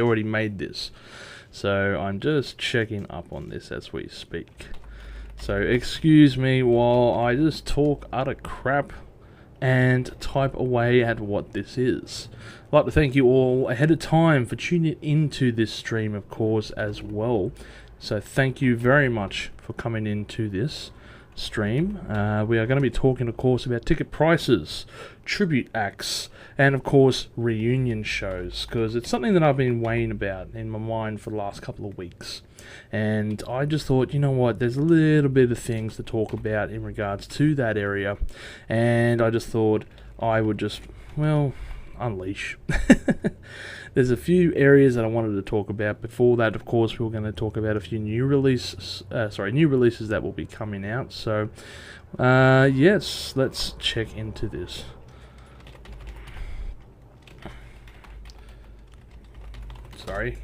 already made this. So I'm just checking up on this as we speak. So excuse me while I just talk utter crap and type away at what this is. I'd like to thank you all ahead of time for tuning into this stream, of course, as well. So thank you very much for coming into this stream. We are going to be talking, of course, about ticket prices, tribute acts, and of course reunion shows, because it's something that I've been weighing about in my mind for the last couple of weeks. And I just thought, you know what, there's a little bit of things to talk about in regards to that area, and I just thought I would just, well, unleash. There's a few areas that I wanted to talk about. Before that, of course, we were going to talk about a few new releases that will be coming out. So, yes, let's check into this. Sorry,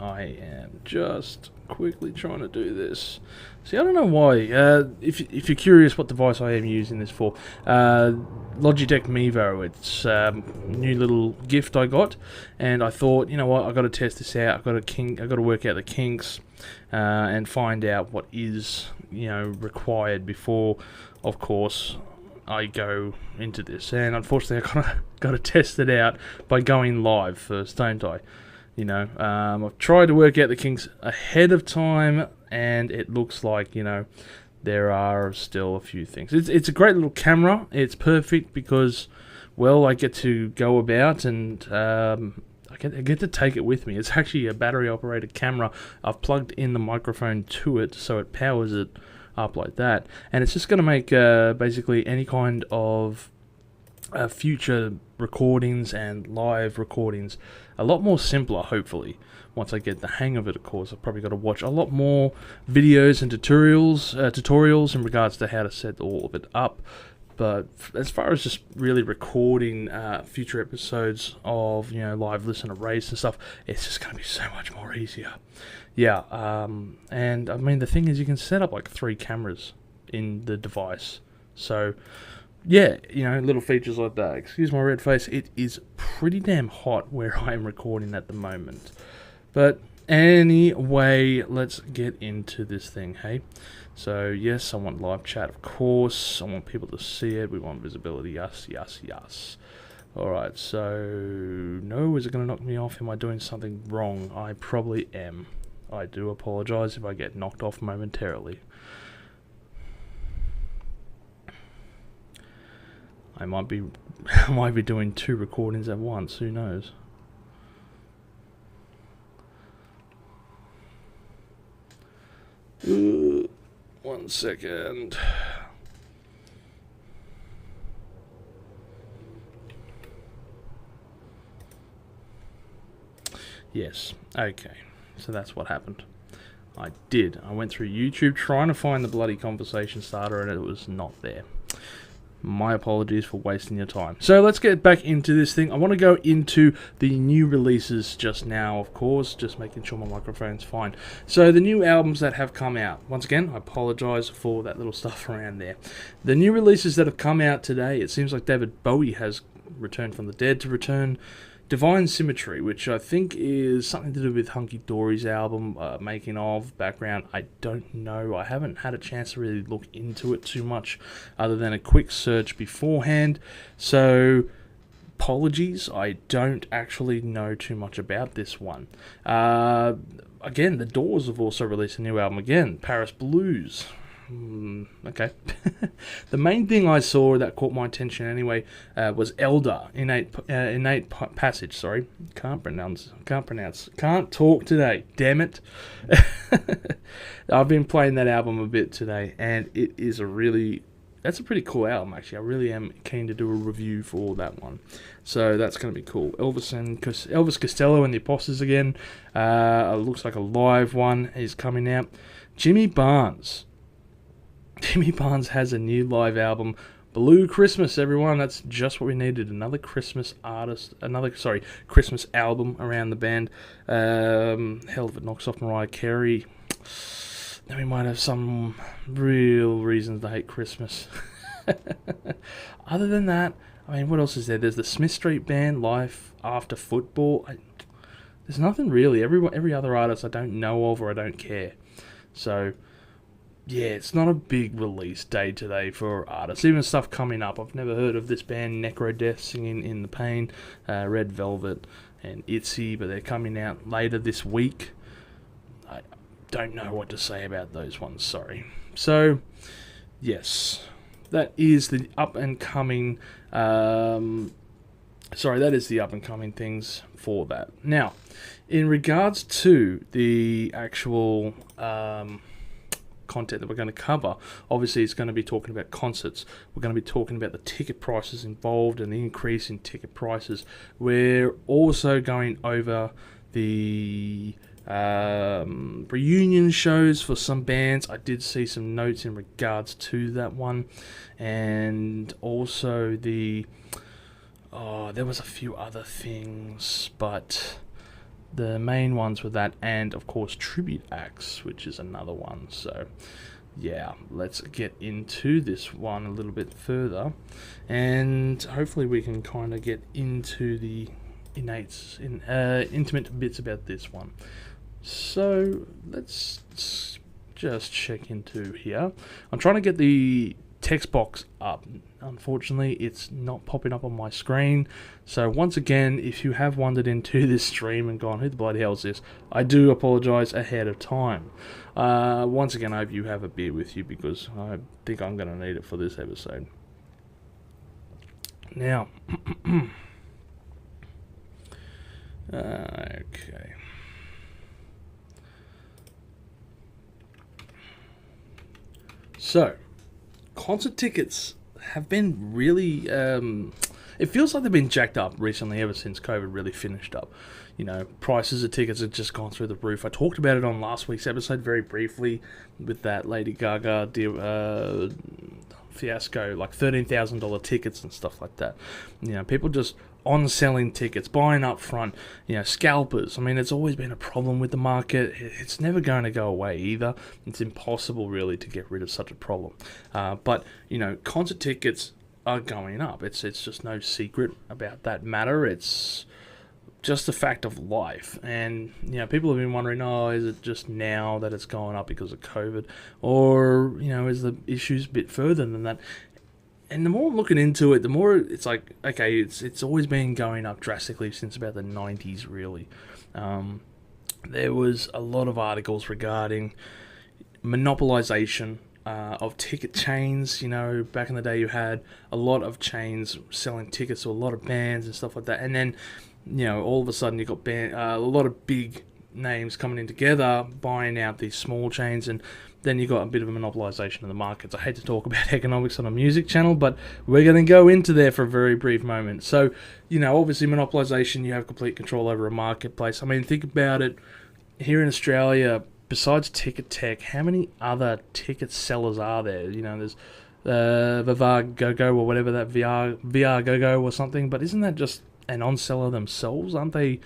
I am just quickly trying to do this. See, I don't know why. If you're curious what device I am using this for, Logitech Mevo. It's new little gift I got, and I thought, you know what, I got to test this out. I got to work out the kinks, and find out what is required before, of course, I go into this. And unfortunately, I got to test it out by going live first, don't I? I've tried to work out the kinks ahead of time, and it looks like, there are still a few things. It's a great little camera. It's perfect because, well, I get to go about and I get to take it with me. It's actually a battery-operated camera. I've plugged in the microphone to it, so it powers it up like that. And it's just going to make basically any kind of future recordings and live recordings a lot more simpler, hopefully. Once I get the hang of it, of course, I've probably got to watch a lot more videos and tutorials in regards to how to set all of it up. But as far as just really recording future episodes of live listener race and stuff, it's just going to be so much more easier. Yeah, and I mean the thing is, you can set up like 3 cameras in the device, so. Yeah, little features like that. Excuse my red face. It is pretty damn hot where I am recording at the moment. But anyway, let's get into this thing, hey? So, yes, I want live chat, of course. I want people to see it. We want visibility. Yes. Alright, so... No, is it going to knock me off? Am I doing something wrong? I probably am. I do apologise if I get knocked off momentarily. I might be doing 2 recordings at once, who knows. One second. Yes, okay. So that's what happened. I went through YouTube trying to find the bloody conversation starter and it was not there. My apologies for wasting your time. So let's get back into this thing. I want to go into the new releases just now, of course, just making sure my microphone's fine. So the new albums that have come out. Once again, I apologize for that little stuff around there. The new releases that have come out today, it seems like David Bowie has returned from the dead to return. Divine Symmetry, which I think is something to do with Hunky Dory's album, making of, background, I don't know. I haven't had a chance to really look into it too much, other than a quick search beforehand. So, apologies, I don't actually know too much about this one. Again, The Doors have also released a new album again, Paris Blues. Okay. The main thing I saw that caught my attention anyway was Elder, Innate Passage. Sorry, can't talk today. Damn it! I've been playing that album a bit today, and it is that's a pretty cool album actually. I really am keen to do a review for that one, so that's going to be cool. Elvis Costello and the Apostles again. Looks like a live one is coming out. Jimmy Barnes has a new live album, Blue Christmas, everyone. That's just what we needed. Another Christmas Christmas album around the band. Hell, if it knocks off Mariah Carey, then we might have some real reasons to hate Christmas. Other than that, I mean, what else is there? There's the Smith Street Band, Life After Football. there's nothing really. Every other artist I don't know of or I don't care. So yeah, it's not a big release day today for artists. Even stuff coming up. I've never heard of this band, Necrodeath, singing In the Pain, Red Velvet, and Itzy, but they're coming out later this week. I don't know what to say about those ones, sorry. So, yes, that is the up-and-coming... that is the up-and-coming things for that. Now, in regards to the actual... content that we're going to cover, obviously it's going to be talking about concerts. We're going to be talking about the ticket prices involved and the increase in ticket prices. We're also going over the reunion shows for some bands. I did see some notes in regards to that one, and also there was a few other things, but the main ones were that, and of course tribute acts, which is another one. So yeah, let's get into this one a little bit further, and hopefully we can kind of get into the intimate bits about this one. So let's just check into here. I'm trying to get the text box up. Unfortunately, it's not popping up on my screen. So once again, if you have wandered into this stream and gone, who the bloody hell is this? I do apologise ahead of time. Once again, I hope you have a beer with you, because I think I'm going to need it for this episode. Now, okay. So, concert tickets have been really... it feels like they've been jacked up recently ever since COVID really finished up. You know, prices of tickets have just gone through the roof. I talked about it on last week's episode very briefly with that Lady Gaga fiasco, like $13,000 tickets and stuff like that. You know, people just on-selling tickets, buying up front, you know, scalpers. I mean, it's always been a problem with the market. It's never going to go away either. It's impossible, really, to get rid of such a problem. But, you know, concert tickets are going up. It's just no secret about that matter. It's just a fact of life. And, you know, people have been wondering, is it just now that it's going up because of COVID? Or, you know, is the issues a bit further than that? And the more I'm looking into it, the more it's like, okay, it's always been going up drastically since about the 90s, really. There was a lot of articles regarding monopolization of ticket chains. You know, back in the day you had a lot of chains selling tickets to a lot of bands and stuff like that. And then, you know, all of a sudden you got a lot of big names coming in together, buying out these small chains, and then you got a bit of a monopolization of the markets. I hate to talk about economics on a music channel, but we're going to go into there for a very brief moment. So, you know, obviously monopolization, you have complete control over a marketplace. I mean, think about it. Here in Australia, besides Ticketek, how many other ticket sellers are there? You know, there's VR GoGo or whatever, that VR GoGo or something, but isn't that just an on-seller themselves? Aren't they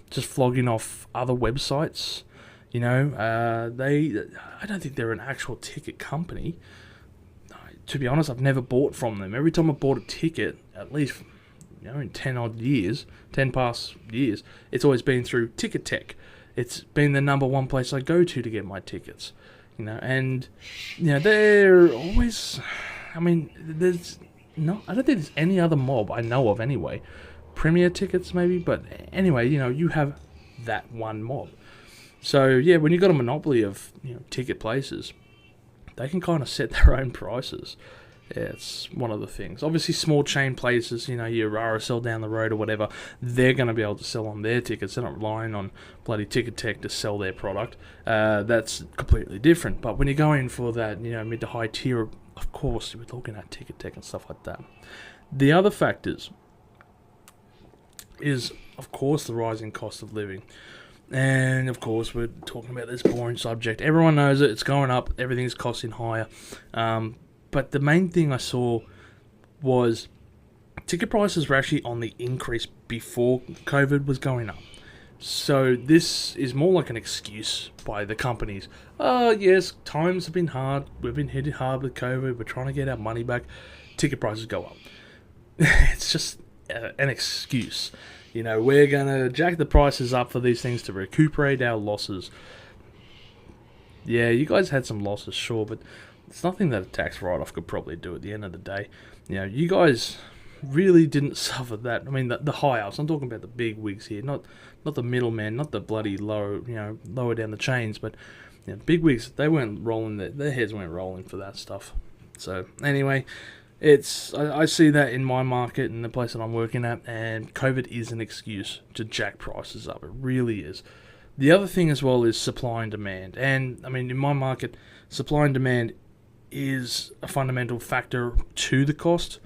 just flogging off other websites? You know, I don't think they're an actual ticket company. To be honest, I've never bought from them. Every time I bought a ticket, at least, you know, in 10 past years, it's always been through Ticketek. It's been the number one place I go to get my tickets. You know, and, you know, they're always... I mean, I don't think there's any other mob I know of anyway. Premier tickets, maybe, but anyway, you know, you have that one mob. So, yeah, when you've got a monopoly of, you know, ticket places, they can kind of set their own prices. Yeah, it's one of the things. Obviously, small chain places, you know, your RSL down the road or whatever, they're going to be able to sell on their tickets. They're not relying on bloody Ticketek to sell their product. That's completely different. But when you're going for that, you know, mid to high tier, of course, we're looking at Ticketek and stuff like that. The other factors is, of course, the rising cost of living. And, of course, we're talking about this boring subject. Everyone knows it. It's going up. Everything's costing higher. But the main thing I saw was ticket prices were actually on the increase before COVID was going up. So this is more like an excuse by the companies. Yes, times have been hard. We've been hit hard with COVID. We're trying to get our money back. Ticket prices go up. It's just an excuse. We're going to jack the prices up for these things to recuperate our losses. Yeah, you guys had some losses, sure, but it's nothing that a tax write-off could probably do at the end of the day. You guys really didn't suffer that. I mean, the high-ups, I'm talking about the big wigs here, not the middleman, not the bloody lower down the chains, but big wigs, they weren't rolling, their heads weren't rolling for that stuff. So, anyway, I see that in my market and the place that I'm working at, and COVID is an excuse to jack prices up. It really is. The other thing as well is supply and demand. And, I mean, in my market, supply and demand is a fundamental factor to the cost.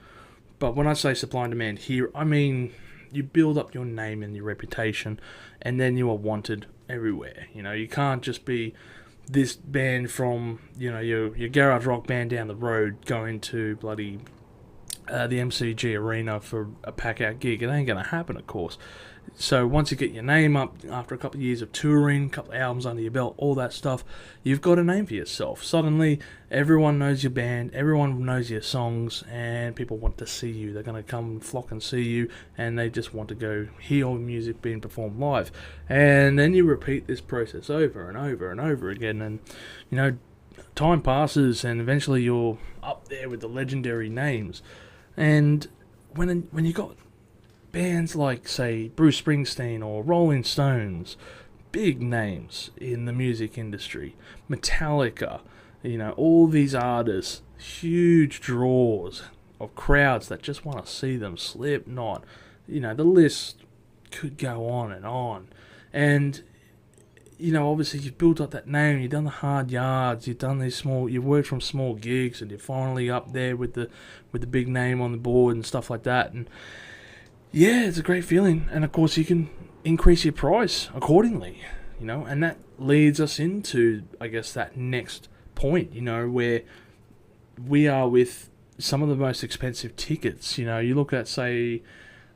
But when I say supply and demand here, I mean you build up your name and your reputation, and then you are wanted everywhere. You can't just be this band from, your garage rock band down the road going to bloody the MCG Arena for a pack-out gig. It ain't going to happen, of course. So once you get your name up, after a couple of years of touring, a couple of albums under your belt, all that stuff, you've got a name for yourself. Suddenly, everyone knows your band, everyone knows your songs, and people want to see you. They're going to come flock and see you, and they just want to go hear your music being performed live. And then you repeat this process over and over and over again, and, time passes, and eventually you're up there with the legendary names. And when you got bands like, say, Bruce Springsteen or Rolling Stones, big names in the music industry, Metallica, all these artists, huge draws of crowds that just want to see them, Slipknot, the list could go on and on. And, obviously you've built up that name, you've done the hard yards, you've worked from small gigs, and you're finally up there with the big name on the board and stuff like that. And yeah, it's a great feeling. And of course you can increase your price accordingly, and that leads us into, I guess, that next point, where we are with some of the most expensive tickets. You look at, say,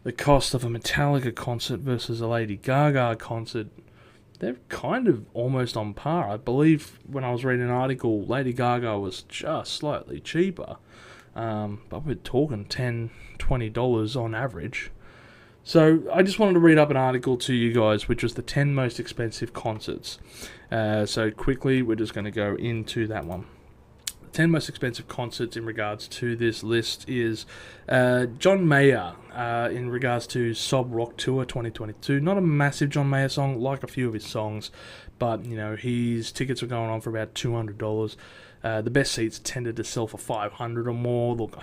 the cost of a Metallica concert versus a Lady Gaga concert. They're kind of almost on par. I believe when I was reading an article, Lady Gaga was just slightly cheaper. But we're talking $10, $20 on average. So I just wanted to read up an article to you guys, which was the 10 most expensive concerts. So quickly, we're just going to go into that one. The 10 most expensive concerts in regards to this list is John Mayer in regards to Sob Rock Tour 2022. Not a massive John Mayer song, like a few of his songs, but his tickets were going on for about $200. The best seats tended to sell for $500 or more. Look,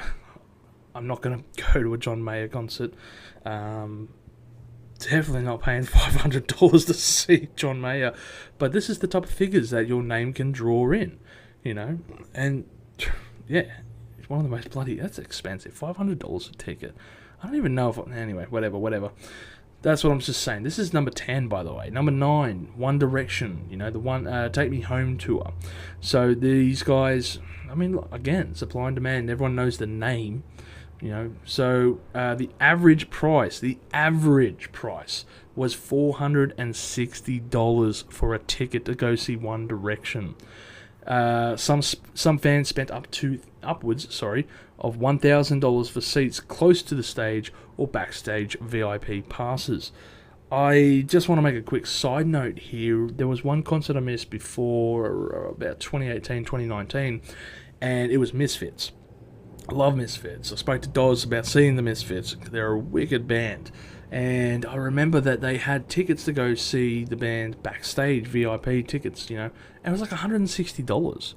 I'm not going to go to a John Mayer concert. Definitely not paying $500 to see John Mayer. But this is the type of figures that your name can draw in, And, yeah, it's one of the most that's expensive. $500 a ticket. I don't even know if... Anyway, whatever. That's what I'm just saying. This is number 10, by the way. Number 9, One Direction. The one Take Me Home tour. So these guys, I mean, again, supply and demand. Everyone knows the name. So the average price was $460 for a ticket to go see One Direction. Some fans spent upwards of $1,000 for seats close to the stage or backstage VIP passes. I just want to make a quick side note here. There was one concert I missed before, about 2018, 2019, and it was Misfits. I love Misfits. I spoke to Doz about seeing the Misfits. They're a wicked band. And I remember that they had tickets to go see the band backstage, VIP tickets, and it was like $160.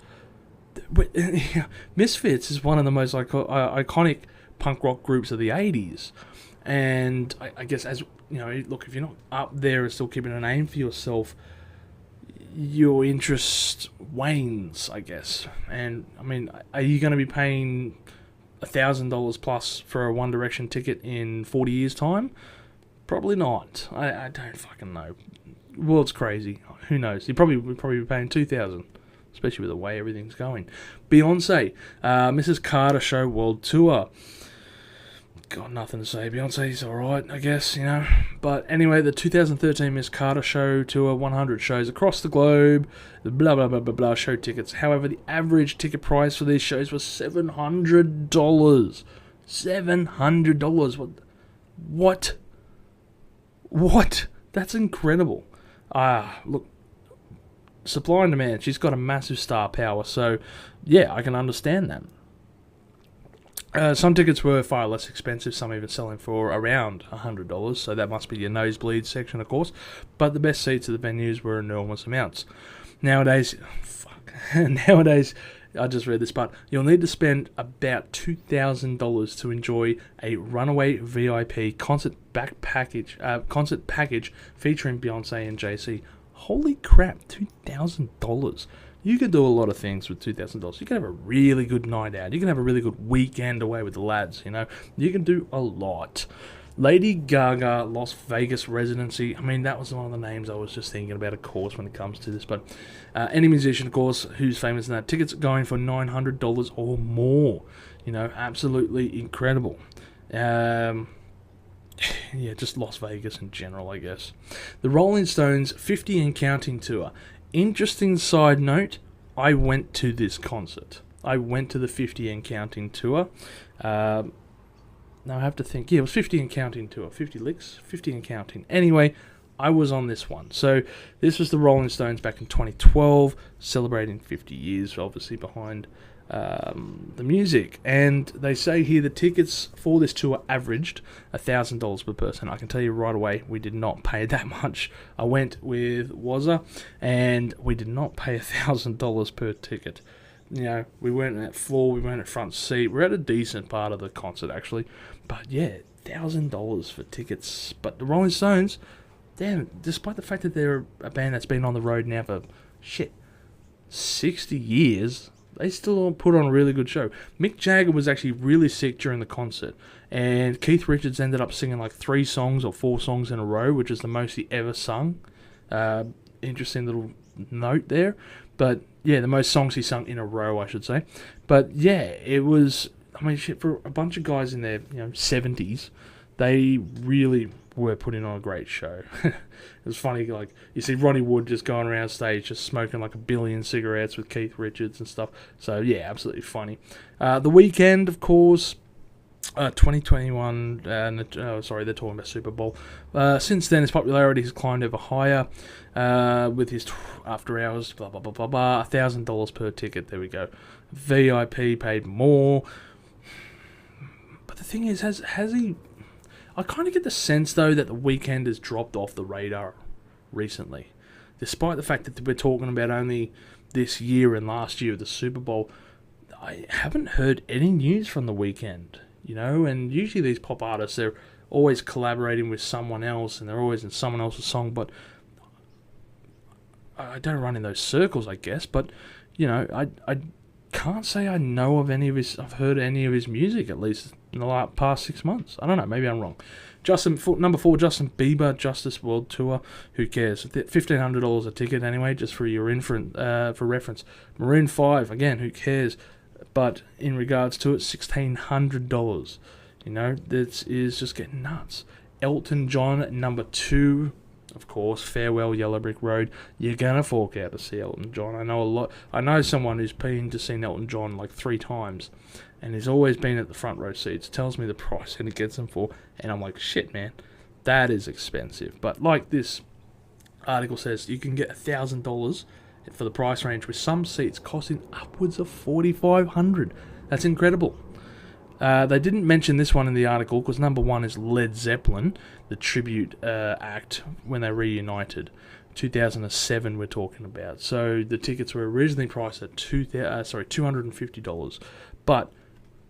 Misfits is one of the most iconic punk rock groups of the 80s. And I guess, as look, if you're not up there and still keeping a name for yourself, your interest wanes, I guess. And, I mean, are you going to be paying $1,000 plus for a One Direction ticket in 40 years' time? Probably not. I don't fucking know. World's crazy. Who knows? We'd probably be paying $2,000, especially with the way everything's going. Beyonce, Mrs. Carter Show World Tour. Got nothing to say. Beyonce's alright, I guess, But anyway, the 2013 Miss Carter Show Tour, 100 shows across the globe, blah, blah, blah, blah, blah, show tickets. However, the average ticket price for these shows was $700. $700. What? What? That's incredible. Look, supply and demand. She's got a massive star power, so yeah, I can understand that. Some tickets were far less expensive, some even selling for around $100, so that must be your nosebleed section, of course. But the best seats at the venues were enormous amounts. Nowadays, nowadays, I just read this part. You'll need to spend about $2,000 to enjoy a runaway VIP concert package featuring Beyonce and Jay-Z. Holy crap, $2,000. You could do a lot of things with $2,000. You can have a really good night out. You can have a really good weekend away with the lads, you know. You can do a lot. Lady Gaga Las Vegas residency. I mean, that was one of the names I was just thinking about, of course, when it comes to this. But any musician, of course, who's famous in that, tickets going for $900 or more. You know, absolutely incredible. Yeah, just Las Vegas in general, I guess. The Rolling Stones 50 and Counting Tour. Interesting side note, I went to this concert. I went to the 50 and Counting Tour. Now I have to think. Yeah, it was 50 and Counting Tour. 50 licks? 50 and Counting. Anyway, I was on this one. So this was the Rolling Stones back in 2012, celebrating 50 years, obviously, behind the music. And they say here the tickets for this tour averaged $1,000 per person. I can tell you right away, we did not pay that much. I went with Wazza, and we did not pay $1,000 per ticket. You know, we weren't at floor, we weren't at front seat. We're at a decent part of the concert, actually. But yeah, $1,000 for tickets. But the Rolling Stones, damn, despite the fact that they're a band that's been on the road now for, 60 years, they still put on a really good show. Mick Jagger was actually really sick during the concert, and Keith Richards ended up singing like 3 songs or 4 songs in a row, which is the most he ever sung. Interesting little note there. But yeah, the most songs he sung in a row, I should say. But yeah, it was, I mean, shit, for a bunch of guys in their 70s, they really were putting on a great show. It was funny, like, you see Ronnie Wood just going around stage just smoking like 1 billion cigarettes with Keith Richards and stuff. So yeah, absolutely funny. The Weeknd, of course, 2021, they're talking about Super Bowl. Since then, his popularity has climbed ever higher with his after hours, blah, blah, blah, blah, blah, $1,000 per ticket, there we go. VIP paid more. But the thing is, has he... I kind of get the sense, though, that The Weeknd has dropped off the radar recently. Despite the fact that we're talking about only this year and last year of the Super Bowl, I haven't heard any news from The Weeknd, you know, and usually these pop artists, they're always collaborating with someone else, and they're always in someone else's song, but I don't run in those circles, I guess, but, you know, I can't say I know of any of his, I've heard any of his music, at least in the past 6 months. I don't know, maybe I'm wrong. Number 4, Justin Bieber, Justice World Tour. Who cares? $1,500 a ticket anyway, just for your for reference. Maroon 5, again, who cares? But in regards to it, $1,600. You know, this is just getting nuts. Elton John, number 2. Of course, Farewell Yellow Brick Road. You're gonna fork out to see Elton John. I know someone who's been to see Elton John like 3 times, and he's always been at the front row seats. Tells me the price and it gets them for, and I'm like, shit, man, that is expensive. But like this article says, you can get $1,000 for the price range, with some seats costing upwards of $4,500. That's incredible. They didn't mention this one in the article because number 1 is Led Zeppelin, the tribute act when they reunited. 2007 we're talking about. So the tickets were originally priced at $250, but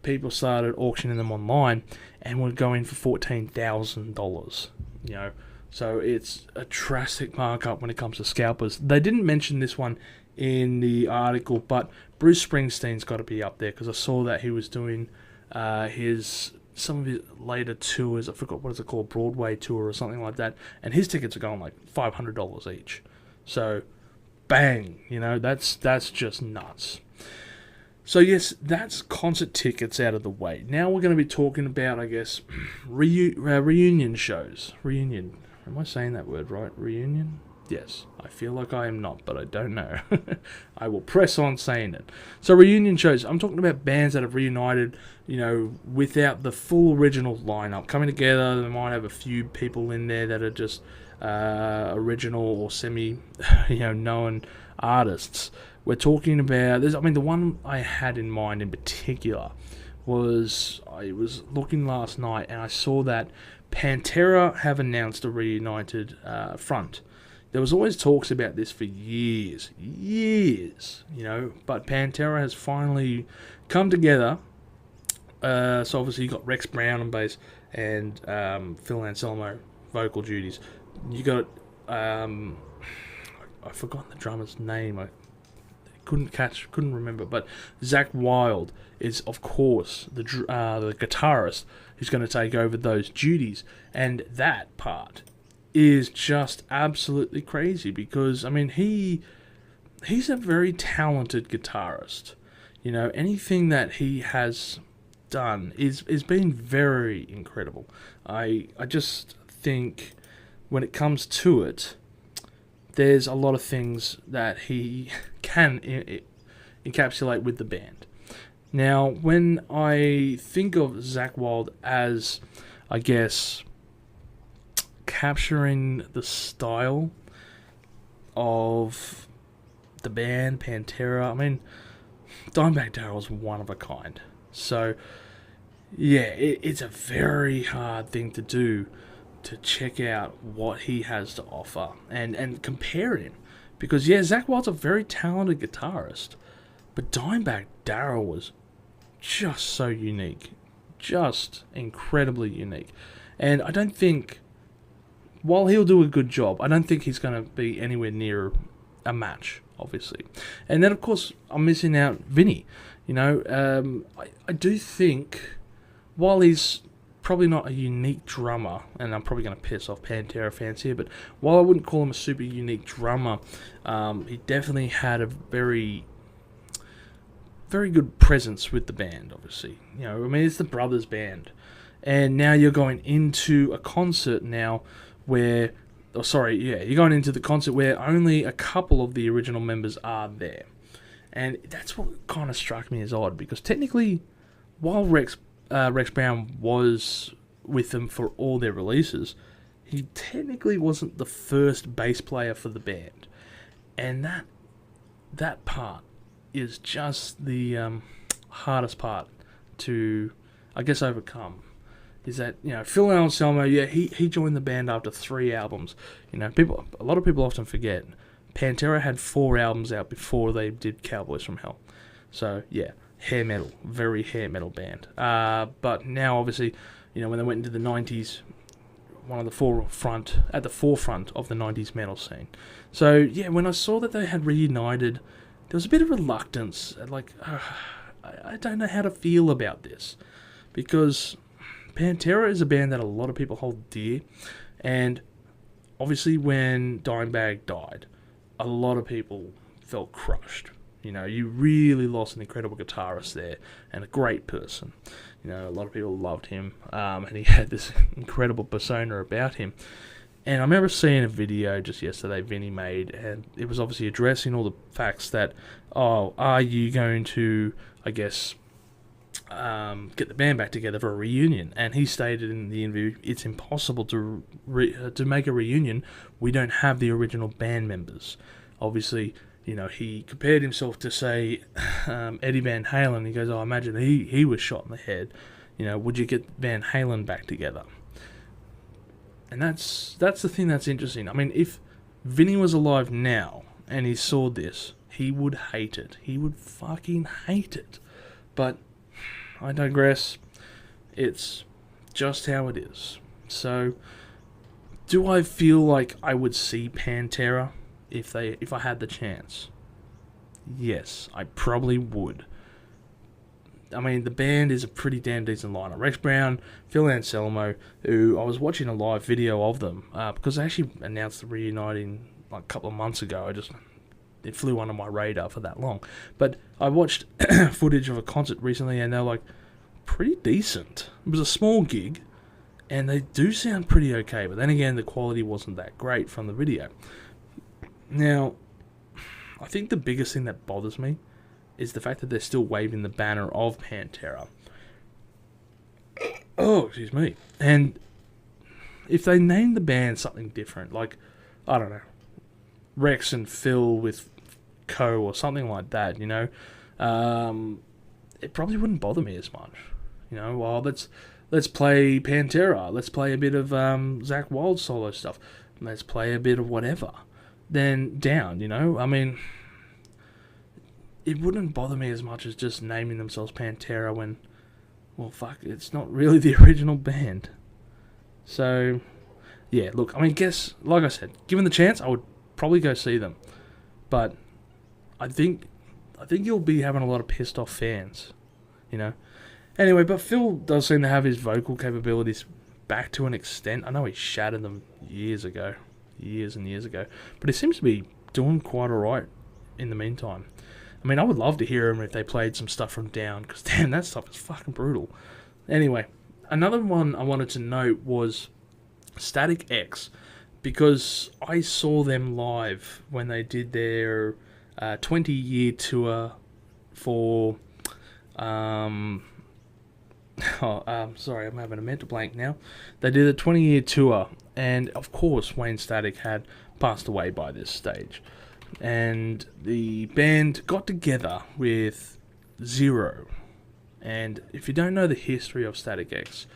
people started auctioning them online and were going for $14,000. You know, so it's a drastic markup when it comes to scalpers. They didn't mention this one in the article, but Bruce Springsteen's got to be up there because I saw that he was doing some of his later tours. I forgot what is it called, Broadway tour or something like that, and his tickets are going like $500 each. So bang, you know, that's just nuts. So yes, that's concert tickets out of the way. Now we're going to be talking about, I guess, reunion shows. Reunion. Am I saying that word right? Reunion? Yes, I feel like I am not, but I don't know. I will press on saying it. So reunion shows, I'm talking about bands that have reunited, without the full original lineup coming together. They might have a few people in there that are just original or semi, known artists. We're talking about this. I mean, the one I had in mind in particular was I was looking last night and I saw that Pantera have announced a reunited front. There was always talks about this for years, but Pantera has finally come together. So obviously you got Rex Brown on bass and Phil Anselmo vocal duties. You got I've forgotten the drummer's name. I couldn't remember, but Zakk Wylde is of course the guitarist who's going to take over those duties, and that part is just absolutely crazy because I mean he's a very talented guitarist. Anything that he has done is been very incredible. I just think when it comes to it, there's a lot of things that he can encapsulate with the band. Now, when I think of Zakk Wylde as, I guess, capturing the style of the band Pantera, I mean, Dimebag Darrell's one of a kind. So, yeah, it's a very hard thing to do, to check out what he has to offer and compare him. Because, yeah, Zakk Wylde's a very talented guitarist, but Dimebag Darrell was just so unique. Just incredibly unique. And I don't think, while he'll do a good job, I don't think he's going to be anywhere near a match, obviously. And then, of course, I'm missing out Vinny. I do think, while he's probably not a unique drummer, and I'm probably going to piss off Pantera fans here, but while I wouldn't call him a super unique drummer, he definitely had a very, very good presence with the band, obviously. It's the brothers band. And now you're going into a concert now where, you're going into the concert where only a couple of the original members are there. And that's what kind of struck me as odd, because technically, while Rex Brown was with them for all their releases, he technically wasn't the first bass player for the band. And that part is just the hardest part to, I guess, overcome. Is that, Phil Anselmo, he joined the band after 3 albums. A lot of people often forget, Pantera had 4 albums out before they did Cowboys from Hell. So, yeah, hair metal, very hair metal band. But now, obviously, when they went into the 90s, at the forefront of the 90s metal scene. So, yeah, when I saw that they had reunited, there was a bit of reluctance. I don't know how to feel about this. Because Pantera is a band that a lot of people hold dear. And obviously when Dimebag died, a lot of people felt crushed. You really lost an incredible guitarist there and a great person. A lot of people loved him, and he had this incredible persona about him. And I remember seeing a video just yesterday Vinny made, and it was obviously addressing all the facts that, are you going to, I guess, get the band back together for a reunion? And he stated in the interview, it's impossible to make a reunion. We don't have the original band members. Obviously, he compared himself to, say, Eddie Van Halen. He goes, I imagine he was shot in the head. Would you get Van Halen back together? And that's the thing that's interesting. I mean, if Vinny was alive now and he saw this, he would hate it. He would fucking hate it. But I digress. It's just how it is. So, do I feel like I would see Pantera if I had the chance? Yes, I probably would. I mean, the band is a pretty damn decent lineup. Rex Brown, Phil Anselmo, who I was watching a live video of them, because they actually announced the reuniting a couple of months ago. It flew under my radar for that long. But I watched footage of a concert recently, and they're pretty decent. It was a small gig, and they do sound pretty okay. But then again, the quality wasn't that great from the video. Now, I think the biggest thing that bothers me is the fact that they're still waving the banner of Pantera. Oh, excuse me. And if they name the band something different, like, I don't know, Rex and Phil with Co or something like that, it probably wouldn't bother me as much. Well, let's play Pantera. Let's play a bit of Zakk Wylde solo stuff. Let's play a bit of whatever. Then down, I mean, it wouldn't bother me as much as just naming themselves Pantera when, well, fuck, it's not really the original band. So, yeah, look, I mean, like I said, given the chance, I would probably go see them. But I think you'll be having a lot of pissed off fans, Anyway, but Phil does seem to have his vocal capabilities back to an extent. I know he shattered them years and years ago, but he seems to be doing quite alright in the meantime. I mean, I would love to hear him if they played some stuff from Down, because damn, that stuff is fucking brutal. Anyway, another one I wanted to note was Static X, because I saw them live when they did their 20-year tour for... sorry, I'm having a mental blank now. They did a 20-year tour, and of course Wayne Static had passed away by this stage. And the band got together with Zero. And if you don't know the history of Static X,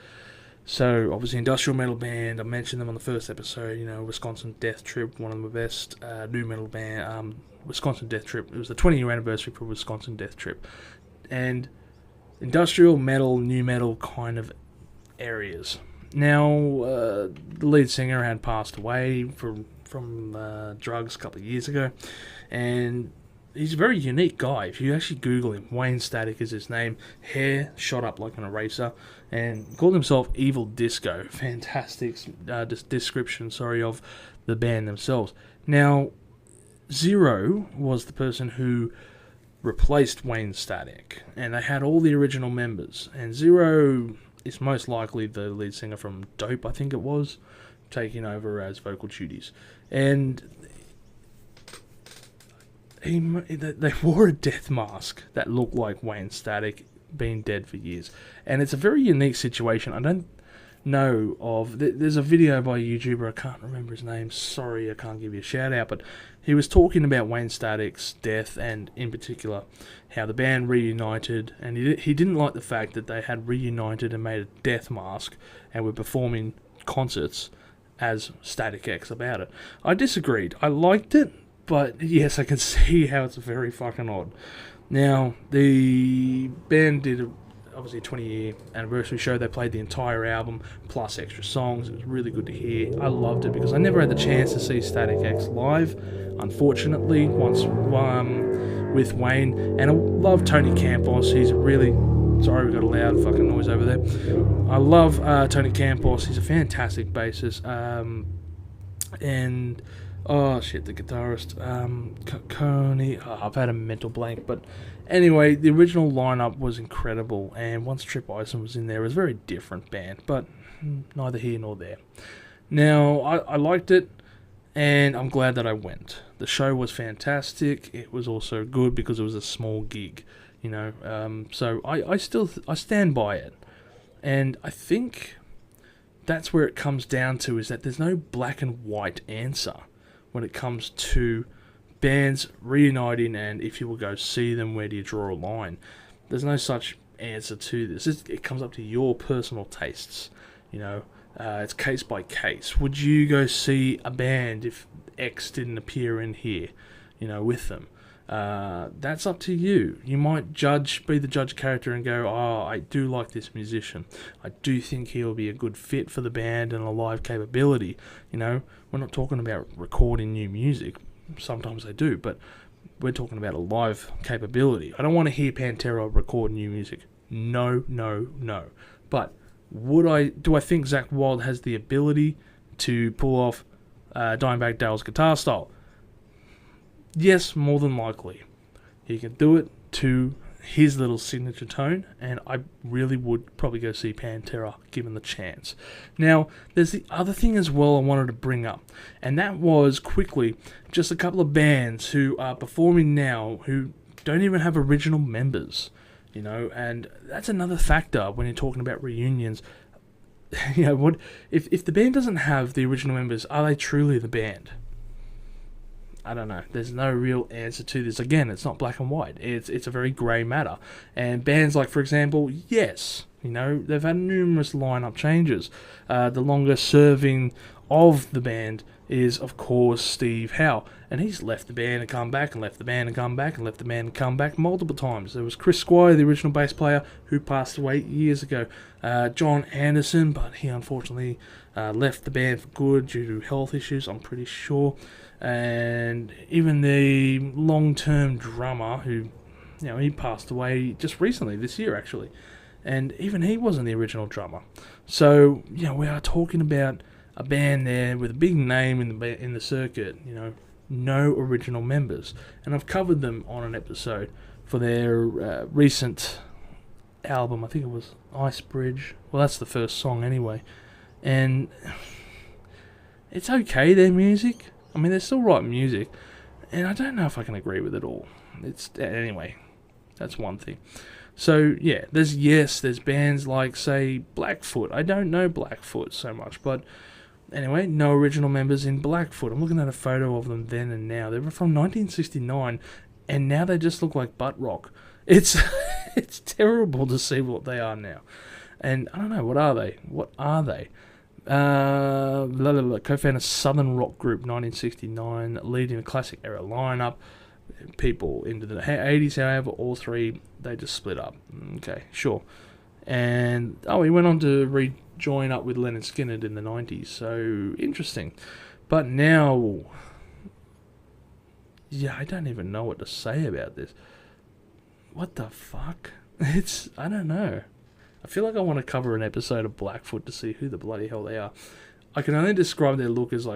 so obviously industrial metal band, I mentioned them on the first episode, Wisconsin Death Trip, one of the best new metal band, Wisconsin Death Trip. It was the 20-year anniversary for Wisconsin Death Trip. And industrial metal, new metal kind of areas. Now, the lead singer had passed away from drugs a couple of years ago, and he's a very unique guy. If you actually Google him, Wayne Static is his name, hair shot up like an eraser, and called himself Evil Disco. Fantastic description, of the band themselves. Now, Zero was the person who replaced Wayne Static, and they had all the original members, and Zero is most likely the lead singer from Dope, I think it was, taking over as vocal duties. And they wore a death mask that looked like Wayne Static, been dead for years. And it's a very unique situation. I don't know of... There's a video by a YouTuber, I can't remember his name, sorry I can't give you a shout out, but he was talking about Wayne Static's death, and in particular how the band reunited, and he didn't like the fact that they had reunited and made a death mask and were performing concerts as Static X about it. I disagreed. I liked it, but yes, I can see how it's very fucking odd. Now, the band did obviously a 20-year anniversary show. They played the entire album plus extra songs. It was really good to hear. I loved it because I never had the chance to see Static X live, unfortunately, once with Wayne. And I love Tony Campos. He's really... Sorry, we got a loud fucking noise over there. I love Tony Campos. He's a fantastic bassist. And... Oh, shit, the guitarist. Coney... Oh, I've had a mental blank. But anyway, the original lineup was incredible. And once Trip Ison was in there, it was a very different band. But neither here nor there. Now, I liked it. And I'm glad that I went. The show was fantastic. It was also good because it was a small gig. So I stand by it. And I think that's where it comes down to, is that there's no black and white answer when it comes to bands reuniting, and if you will go see them, where do you draw a line? There's no such answer to this. It comes up to your personal tastes. It's case by case. Would you go see a band if X didn't appear in here, with them? That's up to you. You might be the judge character and go, oh, I do like this musician. I do think he'll be a good fit for the band and a live capability. We're not talking about recording new music. Sometimes they do, but we're talking about a live capability. I don't want to hear Pantera record new music. No. But do I think Zakk Wylde has the ability to pull off Dimebag Darrell's guitar style? Yes, more than likely. He can do it to his little signature tone, and I really would probably go see Pantera given the chance. Now, there's the other thing as well I wanted to bring up, and that was quickly just a couple of bands who are performing now who don't even have original members, and that's another factor when you're talking about reunions. What if the band doesn't have the original members? Are they truly the band? I don't know. There's no real answer to this. Again, it's not black and white. It's a very grey matter. And bands like, for example, Yes, they've had numerous lineup changes. The longest serving of the band is, of course, Steve Howe. And he's left the band and come back, and left the band and come back, and left the band and come back multiple times. There was Chris Squire, the original bass player, who passed away years ago. John Anderson, but he unfortunately left the band for good due to health issues, I'm pretty sure. And even the long-term drummer, who, he passed away just recently, this year actually, and even he wasn't the original drummer. So, we are talking about a band there with a big name in the circuit, no original members. And I've covered them on an episode for their recent album. I think it was Ice Bridge. Well, that's the first song anyway. And it's okay, their music. I mean, they're still writing music, and I don't know if I can agree with it all. Anyway, that's one thing. So, yeah, there's bands like, say, Blackfoot. I don't know Blackfoot so much, but anyway, no original members in Blackfoot. I'm looking at a photo of them then and now. They were from 1969, and now they just look like butt rock. It's terrible to see what they are now. And I don't know, what are they? Co-founded Southern Rock Group, 1969, leading a classic era lineup. People into the 80s, however, all three, they just split up. Okay, sure. And, he went on to rejoin up with Lynyrd Skynyrd in the 90s, so interesting. But now, I don't even know what to say about this. What the fuck? I don't know. I feel like I want to cover an episode of Blackfoot to see who the bloody hell they are. I can only describe their look as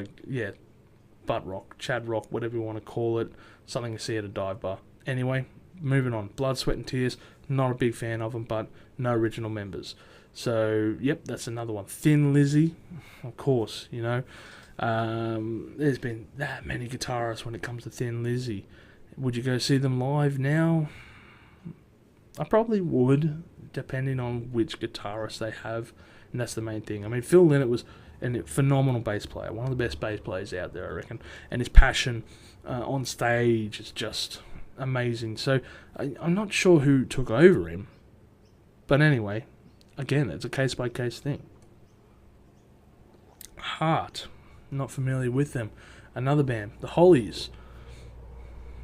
butt rock, Chad rock, whatever you want to call it. Something you see at a dive bar. Anyway, moving on. Blood, Sweat and Tears. Not a big fan of them, but no original members. So, yep, that's another one. Thin Lizzy, of course, There's been that many guitarists when it comes to Thin Lizzy. Would you go see them live now? I probably would, depending on which guitarist they have, and that's the main thing. I mean, Phil Lynott was a phenomenal bass player, one of the best bass players out there, I reckon, and his passion on stage is just amazing. So I'm not sure who took over him, but anyway, again, it's a case-by-case thing. Heart, not familiar with them. Another band, the Hollies.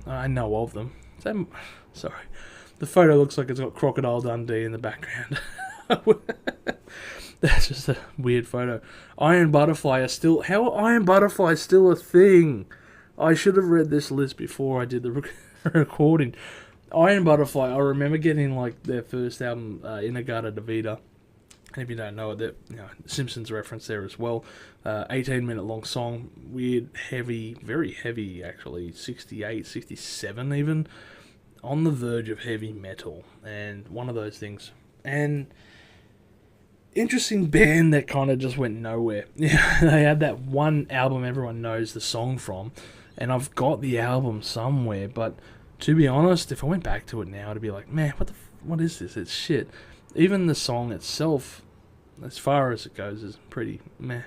I know of them. Sorry. The photo looks like it's got Crocodile Dundee in the background. That's just a weird photo. Iron Butterfly are still... How are Iron Butterfly still a thing? I should have read this list before I did the recording. Iron Butterfly, I remember getting their first album, Inagata Davida. And if you don't know it, Simpsons reference there as well. 18-minute long song. Weird, heavy, very heavy actually. 68, 67 even. On the verge of heavy metal, and one of those things. And interesting band that kind of just went nowhere. Yeah, they had that one album everyone knows the song from, and I've got the album somewhere, but to be honest, if I went back to it now, it'd be like, man, what is this? It's shit. Even the song itself, as far as it goes, is pretty meh.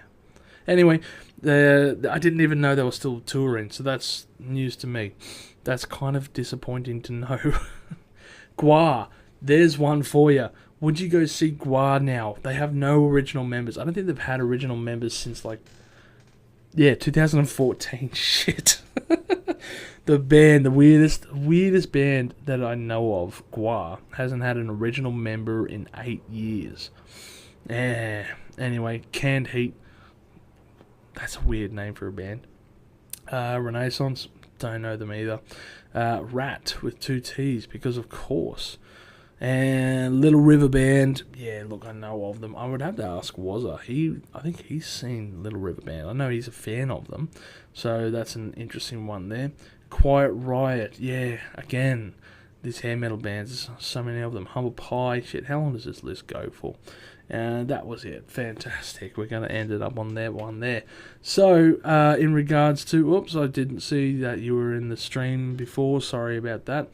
Anyway, I didn't even know they were still touring, so that's news to me. That's kind of disappointing to know. Gwar, there's one for you. Would you go see Gwar now? They have no original members. I don't think they've had original members since 2014. Shit. The band, the weirdest band that I know of, Gwar, hasn't had an original member in 8 years. Anyway, Canned Heat. That's a weird name for a band. Renaissance. Don't know them either. Rat with 2 T's, because of course. And Little River Band. Yeah, look, I know of them. I would have to ask Wazza. I think he's seen Little River Band. I know he's a fan of them. So that's an interesting one there. Quiet Riot. Yeah, again. these hair metal bands. There's so many of them. Humble Pie. Shit, how long does this list go for? And that was it. Fantastic. We're going to end it up on that one there. So, in regards to... Oops, I didn't see that you were in the stream before. Sorry about that.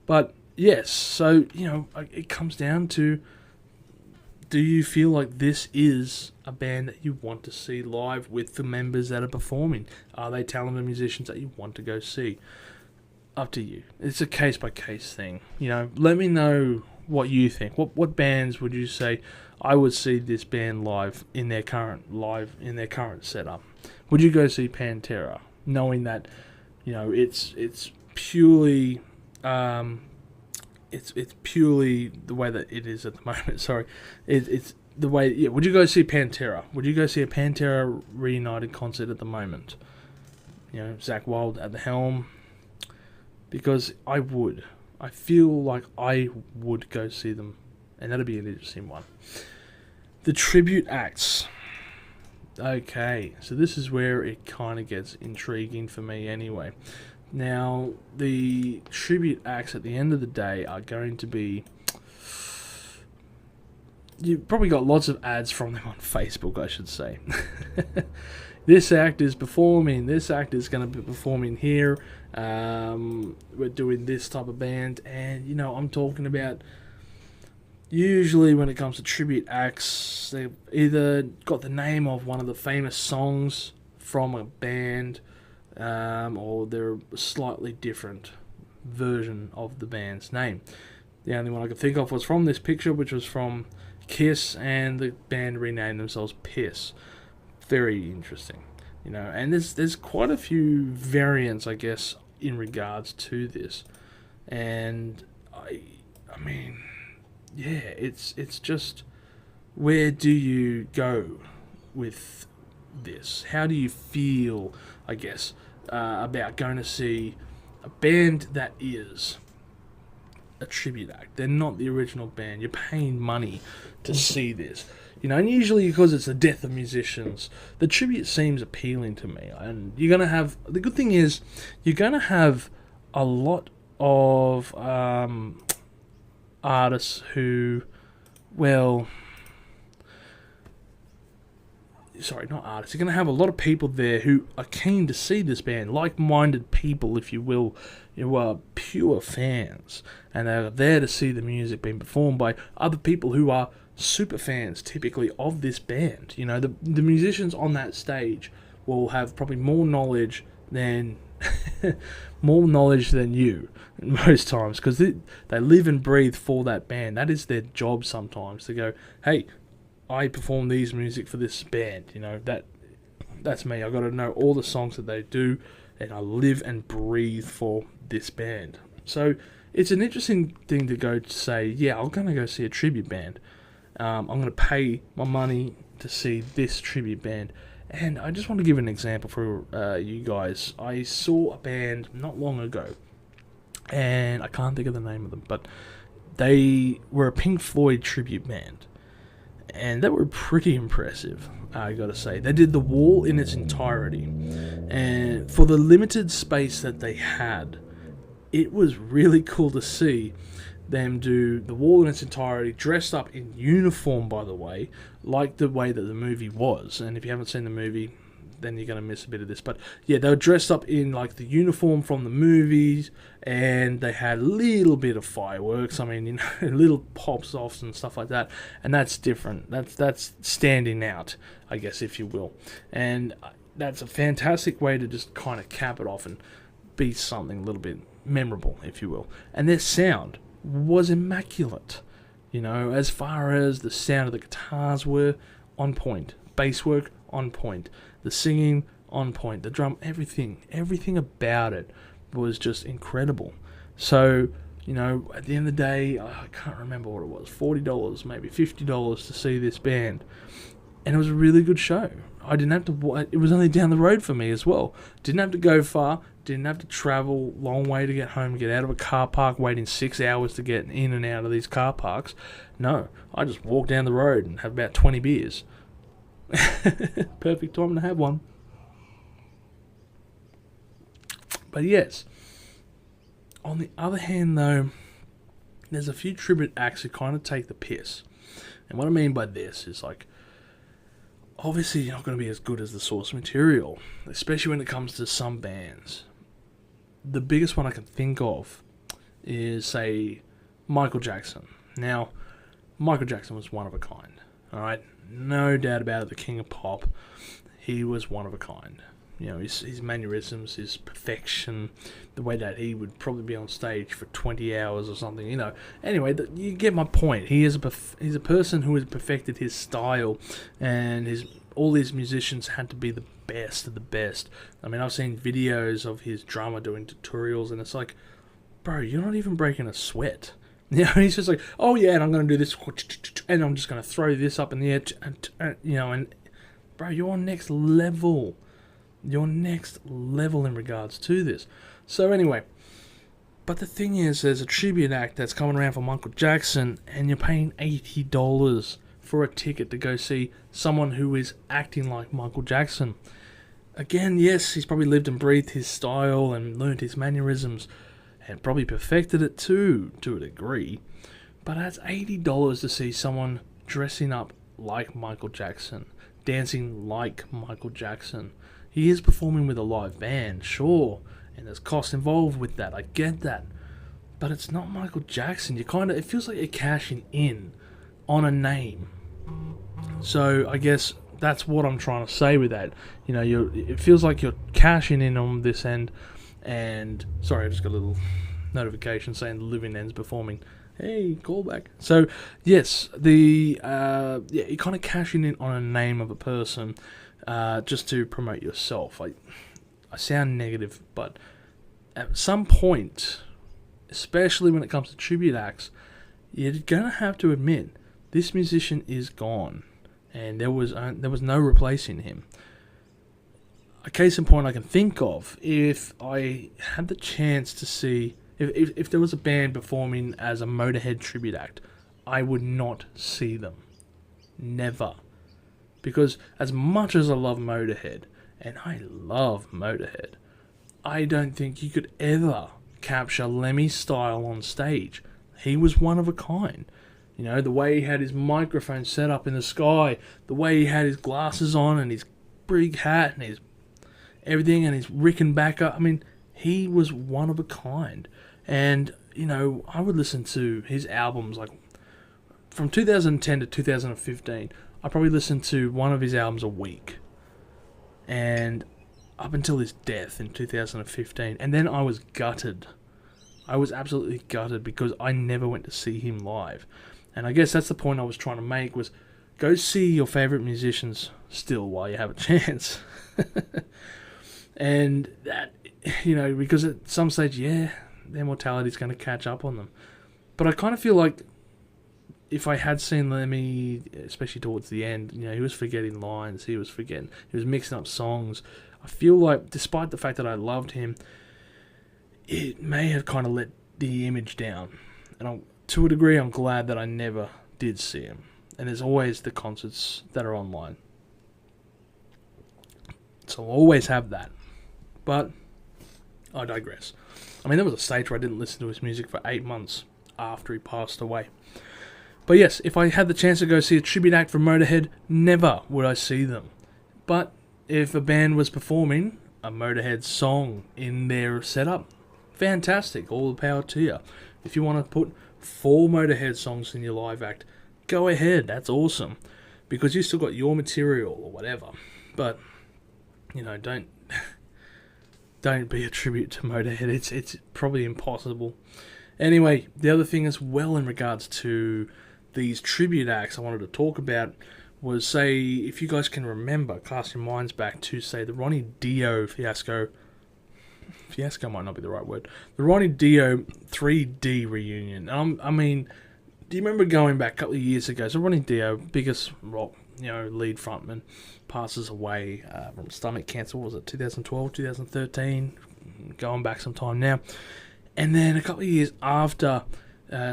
But, yes. So, it comes down to... Do you feel like this is a band that you want to see live with the members that are performing? Are they talented musicians that you want to go see? Up to you. It's a case-by-case thing. Let me know what you think. What bands would you say... I would see this band live in their current setup. Would you go see Pantera, knowing that, it's purely, it's purely the way that it is at the moment. Sorry, it's the way. Yeah. Would you go see Pantera? Would you go see a Pantera reunited concert at the moment? Zakk Wylde at the helm. Because I would. I feel like I would go see them. And that'll be an interesting one. The tribute acts. Okay, so this is where it kind of gets intriguing for me anyway. Now, the tribute acts at the end of the day are going to be... You've probably got lots of ads from them on Facebook, I should say. This act is performing. This act is going to be performing here. We're doing this type of band. And, I'm talking about... Usually when it comes to tribute acts, they've either got the name of one of the famous songs from a band, or they're a slightly different version of the band's name. The only one I could think of was from this picture, which was from Kiss, and the band renamed themselves Piss. Very interesting, and there's quite a few variants, I guess, in regards to this. And I mean... Yeah, it's just, where do you go with this? How do you feel, I guess, about going to see a band that is a tribute act? They're not the original band. You're paying money to see this. And usually because it's the death of musicians, the tribute seems appealing to me. And you're going to have, the good thing is, you're going to have a lot of... artists who, not artists, you're going to have a lot of people there who are keen to see this band, like-minded people, if you will, who are pure fans, and they're there to see the music being performed by other people who are super fans, typically, of this band. The musicians on that stage will have probably more knowledge than you most times, because they live and breathe for that band. That is their job sometimes, to go, hey, I perform these music for this band. That's me. I've got to know all the songs that they do, and I live and breathe for this band. So it's an interesting thing to go to say, yeah, I'm going to go see a tribute band. I'm going to pay my money to see this tribute band. And I just want to give an example for you guys. I saw a band not long ago, and I can't think of the name of them, but they were a Pink Floyd tribute band, and they were pretty impressive, I gotta say. They did The Wall in its entirety, and for the limited space that they had, it was really cool to see them do The Wall in its entirety, dressed up in uniform, by the way, like the way that the movie was. And if you haven't seen the movie, then you're going to miss a bit of this. But yeah, they were dressed up in like the uniform from the movies, and they had a little bit of fireworks. I mean, little pops offs and stuff like that. And that's different. That's standing out, I guess, if you will. And that's a fantastic way to just kind of cap it off and be something a little bit memorable, if you will. And their sound was immaculate, as far as the sound of the guitars were on point, bass work on point, the singing on point, the drum, everything about it was just incredible. So, at the end of the day, I can't remember what it was, $40, maybe $50 to see this band, and it was a really good show. I didn't have to, it was only down the road for me as well. Didn't have to go far, didn't have to travel a long way to get home, get out of a car park, waiting 6 hours to get in and out of these car parks. No, I just walked down the road and have about 20 beers. Perfect time to have one. But yes, on the other hand though, there's a few tribute acts who kind of take the piss. And what I mean by this is, like, obviously you're not going to be as good as the source material, especially when it comes to some bands. The biggest one I can think of is, say, Michael Jackson. Now, Michael Jackson was one of a kind, alright? No doubt about it, the king of pop. He was one of a kind. You know, his mannerisms, his perfection, the way that he would probably be on stage for 20 hours or something, you know. Anyway, you get my point. He's a person who has perfected his style, and all his musicians had to be the best of the best. I mean, I've seen videos of his drummer doing tutorials, and it's like, bro, you're not even breaking a sweat. You know, he's just like, oh yeah, and I'm going to do this, and I'm just going to throw this up in the air, you know, and bro, you're on next level. You're next level in regards to this. So anyway, but the thing is, there's a tribute act that's coming around for Michael Jackson, and you're paying $80 for a ticket to go see someone who is acting like Michael Jackson. Again, yes, he's probably lived and breathed his style and learned his mannerisms, and probably perfected it too, to a degree. But that's $80 to see someone dressing up like Michael Jackson, dancing like Michael Jackson. He is performing with a live band, sure, and there's cost involved with that, I get that. But it's not Michael Jackson. It feels like you're cashing in on a name. So I guess that's what I'm trying to say with that. You know, it feels like you're cashing in on this end, and sorry, I just got a little notification saying the Living End's performing. Hey, call back. So yes, you're kind of cashing in on a name of a person, just to promote yourself. I sound negative, but at some point, especially when it comes to tribute acts, you're gonna have to admit this musician is gone, and there was no replacing him. A case in point I can think of, if I had the chance to see, if there was a band performing as a Motorhead tribute act, I would not see them. Never. Because as much as I love Motorhead, and I love Motorhead, I don't think you could ever capture Lemmy's style on stage. He was one of a kind. You know, the way he had his microphone set up in the sky, the way he had his glasses on and his big hat and his everything and his Rickenbacker. I mean, he was one of a kind. And, you know, I would listen to his albums, like, from 2010 to 2015, I probably listened to one of his albums a week. And up until his death in 2015. And then I was gutted. I was absolutely gutted because I never went to see him live. And I guess that's the point I was trying to make, was go see your favourite musicians still while you have a chance. And that, you know, because at some stage, yeah, their mortality is going to catch up on them. But I kind of feel like if I had seen Lemmy, especially towards the end, you know, he was forgetting lines, he was mixing up songs. I feel like, despite the fact that I loved him, it may have kind of let the image down. And to a degree, I'm glad that I never did see him. And there's always the concerts that are online. So I'll always have that. But I digress. I mean, there was a stage where I didn't listen to his music for 8 months after he passed away. But yes, if I had the chance to go see a tribute act from Motorhead, never would I see them. But if a band was performing a Motorhead song in their setup, fantastic, all the power to you. If you want to put 4 Motorhead songs in your live act, go ahead, that's awesome. Because you still got your material or whatever. But, you know, don't be a tribute to Motorhead. It's probably impossible. Anyway, the other thing as well in regards to these tribute acts I wanted to talk about was, say, if you guys can remember, cast your minds back to, say, the Ronnie Dio fiasco. Fiasco might not be the right word. The Ronnie Dio 3D reunion. I mean, do you remember going back a couple of years ago? So Ronnie Dio, biggest rock, lead frontman, passes away from stomach cancer. What was it, 2012, 2013? Going back some time now. And then a couple of years after,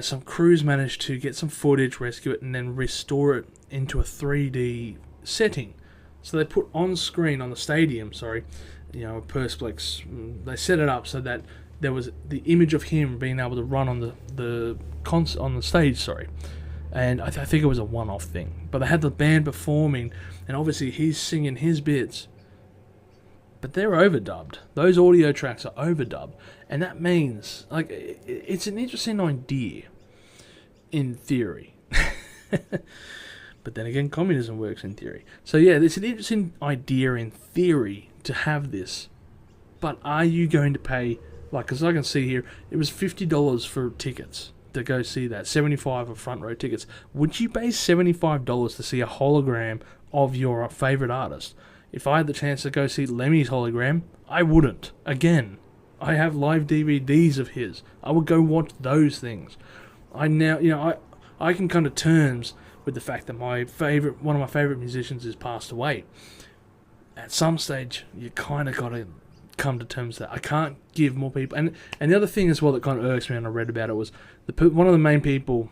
some crews managed to get some footage, rescue it, and then restore it into a 3D setting. So they put on screen, on the stadium, a Perspex. They set it up so that there was the image of him being able to run on on the stage. Sorry, and I think it was a one-off thing. But they had the band performing, and obviously he's singing his bits, but they're overdubbed. Those audio tracks are overdubbed, and that means like it's an interesting idea in theory. But then again, communism works in theory. So yeah, it's an interesting idea in theory to have this. But are you going to pay, like, because I can see here, it was $50 for tickets to go see that, $75 for front row tickets. Would you pay $75 to see a hologram of your favourite artist? If I had the chance to go see Lemmy's hologram, I wouldn't. Again, I have live DVDs of his. I would go watch those things. I can come to terms with the fact that one of my favourite musicians has passed away. At some stage, you kind of got to come to terms that I can't give more people. And the other thing as well that kind of irks me when I read about it was one of the main people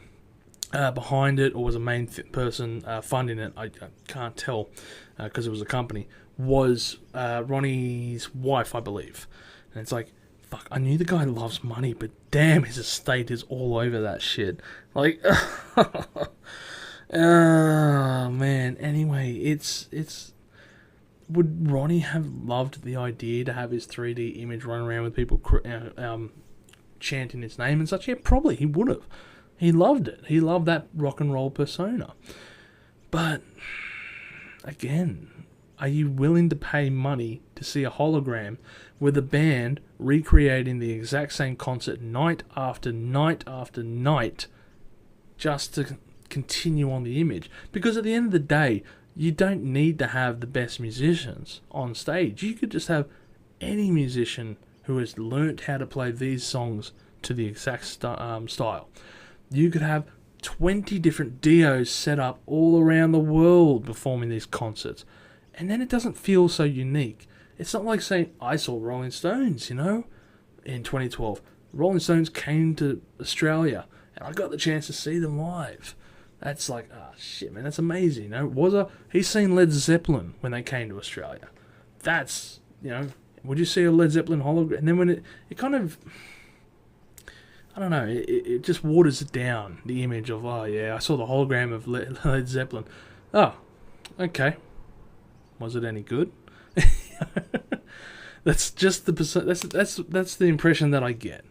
behind it, or was a main person funding it, I can't tell because it was a company, was Ronnie's wife, I believe. And it's like, fuck, I knew the guy loves money, but damn, his estate is all over that shit. Like, oh man. Anyway, it's. Would Ronnie have loved the idea to have his 3D image run around with people chanting his name and such? Yeah, probably he would have. He loved it. He loved that rock and roll persona. But again, are you willing to pay money to see a hologram with a band recreating the exact same concert night after night after night just to continue on the image? Because at the end of the day, you don't need to have the best musicians on stage. You could just have any musician who has learnt how to play these songs to the exact style. You could have 20 different DOs set up all around the world performing these concerts. And then it doesn't feel so unique. It's not like saying, I saw Rolling Stones, in 2012. Rolling Stones came to Australia, and I got the chance to see them live. That's like, shit, man, that's amazing, He's seen Led Zeppelin when they came to Australia. That's, would you see a Led Zeppelin hologram? And then when it kind of, I don't know, it just waters down the image of, I saw the hologram of Led Zeppelin. Oh, okay. Was it any good? That's just that's the impression that I get.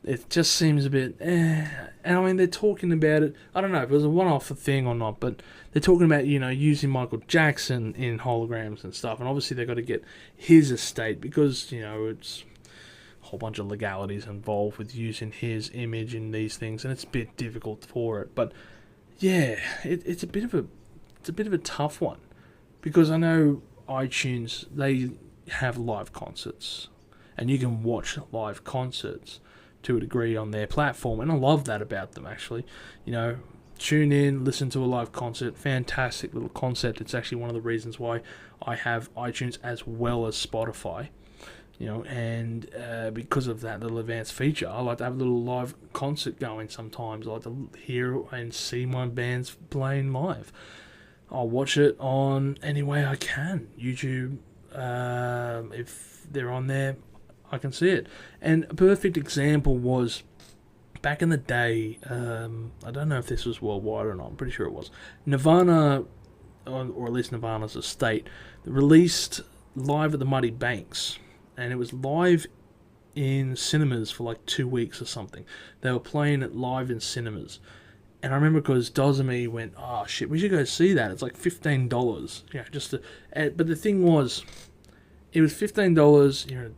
It just seems a bit, And I mean, they're talking about it. I don't know if it was a one-off thing or not, but they're talking about, using Michael Jackson in holograms and stuff. And obviously they've got to get his estate because, it's a whole bunch of legalities involved with using his image in these things. And it's a bit difficult for it. But yeah, it's a bit of a tough one because I know iTunes, they have live concerts and you can watch live concerts to a degree on their platform, and I love that about them actually. Tune in, listen to a live concert, fantastic little concept. It's actually one of the reasons why I have iTunes as well as Spotify, and because of that little advanced feature, I like to have a little live concert going sometimes. I like to hear and see my bands playing live. I'll watch it on any way I can. YouTube, if they're on there, I can see it. And a perfect example was back in the day, I don't know if this was worldwide or not, I'm pretty sure it was. Nirvana, or at least Nirvana's estate, released Live at the Muddy Banks. And it was live in cinemas for like 2 weeks or something. They were playing it live in cinemas. And I remember because Dozamy went, oh shit, we should go see that. It's like $15. But the thing was, it was $15, you're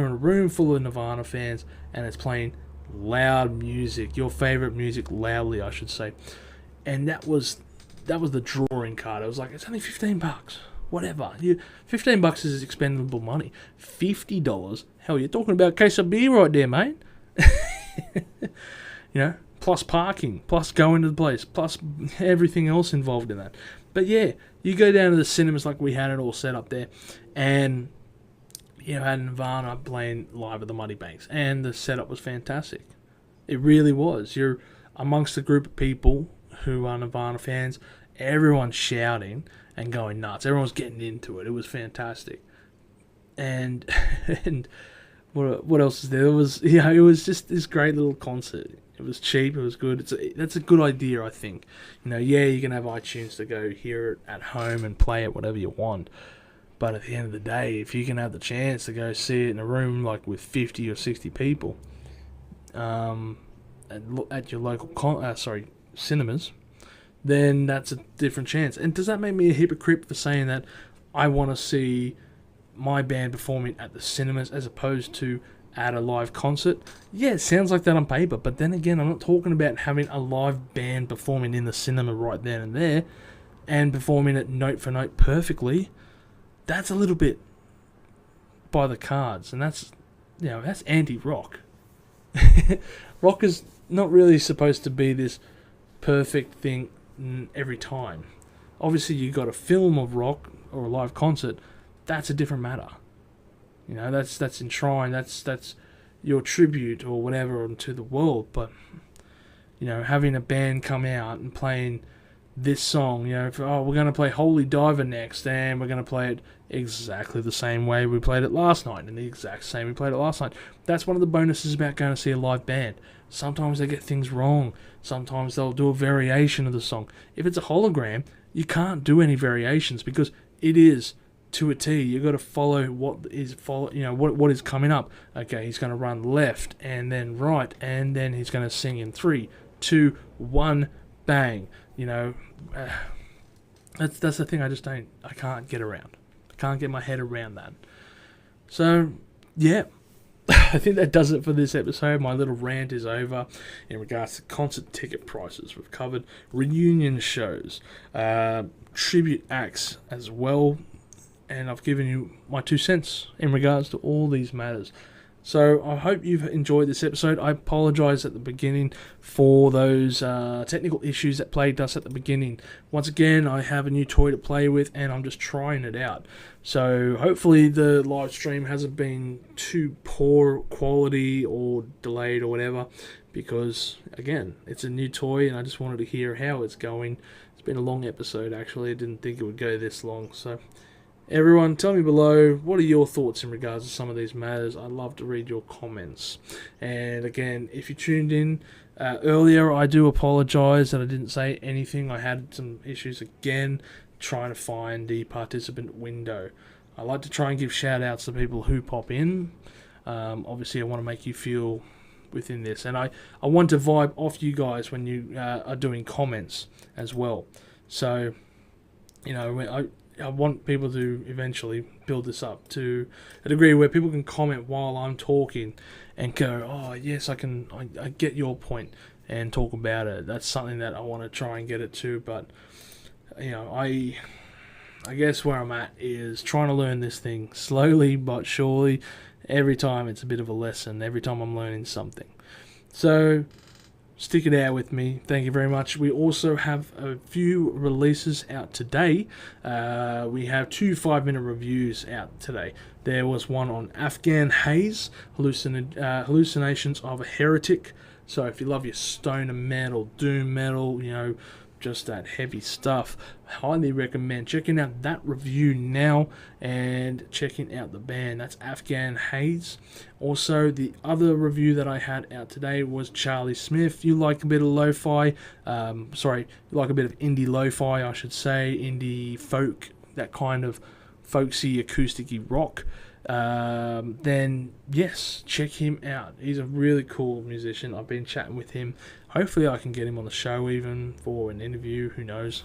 in a room full of Nirvana fans and it's playing loud music, your favorite music loudly, I should say. And that was the drawing card. It was like, it's only $15, whatever. $15 is expendable money. $50, hell, you're talking about a case of beer right there, mate. Plus parking, plus going to the place, plus everything else involved in that. But yeah, you go down to the cinemas like we had it all set up there, and had Nirvana playing live at the Muddy Banks, and the setup was fantastic. It really was. You're amongst a group of people who are Nirvana fans, everyone's shouting and going nuts. Everyone's getting into it. It was fantastic. And What else is there? It was just this great little concert. It was cheap. It was good. That's a good idea, I think. Yeah, you can have iTunes to go hear it at home and play it whatever you want. But at the end of the day, if you can have the chance to go see it in a room like with 50 or 60 people, at your local cinemas, then that's a different chance. And does that make me a hypocrite for saying that I want to see my band performing at the cinemas as opposed to at a live concert? Yeah, it sounds like that on paper, but then again, I'm not talking about having a live band performing in the cinema right then and there and performing it note for note perfectly. That's a little bit by the cards, and that's anti-rock. Rock is not really supposed to be this perfect thing every time. Obviously, you got a film of rock or a live concert. That's a different matter. That's enshrined. That's your tribute or whatever to the world. But having a band come out and playing this song, we're going to play Holy Diver next, and we're going to play it exactly the same way we played it last night, and the exact same we played it last night. That's one of the bonuses about going to see a live band. Sometimes they get things wrong. Sometimes they'll do a variation of the song. If it's a hologram, you can't do any variations because it is to a T. You got to follow what is coming up. Okay, he's going to run left and then right, and then he's going to sing in 3, 2, 1, bang. That's the thing. I can't get around. I can't get my head around that. So yeah, I think that does it for this episode. My little rant is over in regards to concert ticket prices. We've covered reunion shows, tribute acts as well, and I've given you my 2 cents in regards to all these matters. So I hope you've enjoyed this episode. I apologise at the beginning for those technical issues that plagued us at the beginning. Once again, I have a new toy to play with and I'm just trying it out. So hopefully the live stream hasn't been too poor quality or delayed or whatever, because again, it's a new toy and I just wanted to hear how it's going. It's been a long episode actually. I didn't think it would go this long. So everyone, tell me below, what are your thoughts in regards to some of these matters? I'd love to read your comments. And again, if you tuned in earlier, I do apologise that I didn't say anything. I had some issues again trying to find the participant window. I like to try and give shout outs to people who pop in. Obviously, I want to make you feel within this. And I want to vibe off you guys when you are doing comments as well. So, I want people to eventually build this up to a degree where people can comment while I'm talking and go, oh yes, I get your point, and talk about it. That's something that I want to try and get it to, but I guess where I'm at is trying to learn this thing slowly but surely. Every time it's a bit of a lesson, every time I'm learning something. So stick it out with me. Thank you very much. We also have a few releases out today. We have 2 5-minute reviews out today. There was one on Afghan Haze, Hallucinations of a Heretic. So if you love your stoner metal, doom metal, just that heavy stuff, highly recommend checking out that review now and checking out the band. That's Afghan Haze. Also, the other review that I had out today was Charlie Smith. You like a bit of lo-fi, you like a bit of indie lo-fi, I should say, indie folk, that kind of folksy acoustic-y rock, then yes, check him out. He's a really cool musician. I've been chatting with him. Hopefully I can get him on the show even for an interview. Who knows?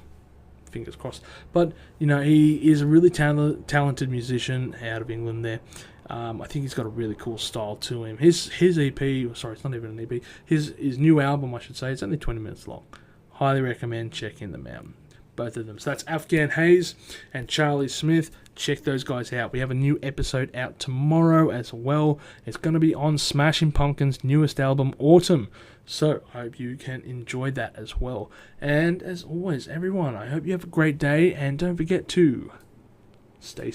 Fingers crossed. But he is a really talented musician out of England there. I think he's got a really cool style to him. His EP, sorry, it's not even an EP, his new album, I should say, it's only 20 minutes long. Highly recommend checking them out, both of them. So that's Afghan Haze and Charlie Smith. Check those guys out. We have a new episode out tomorrow as well. It's going to be on Smashing Pumpkins' newest album, Autumn. So I hope you can enjoy that as well. And as always, everyone, I hope you have a great day, and don't forget to stay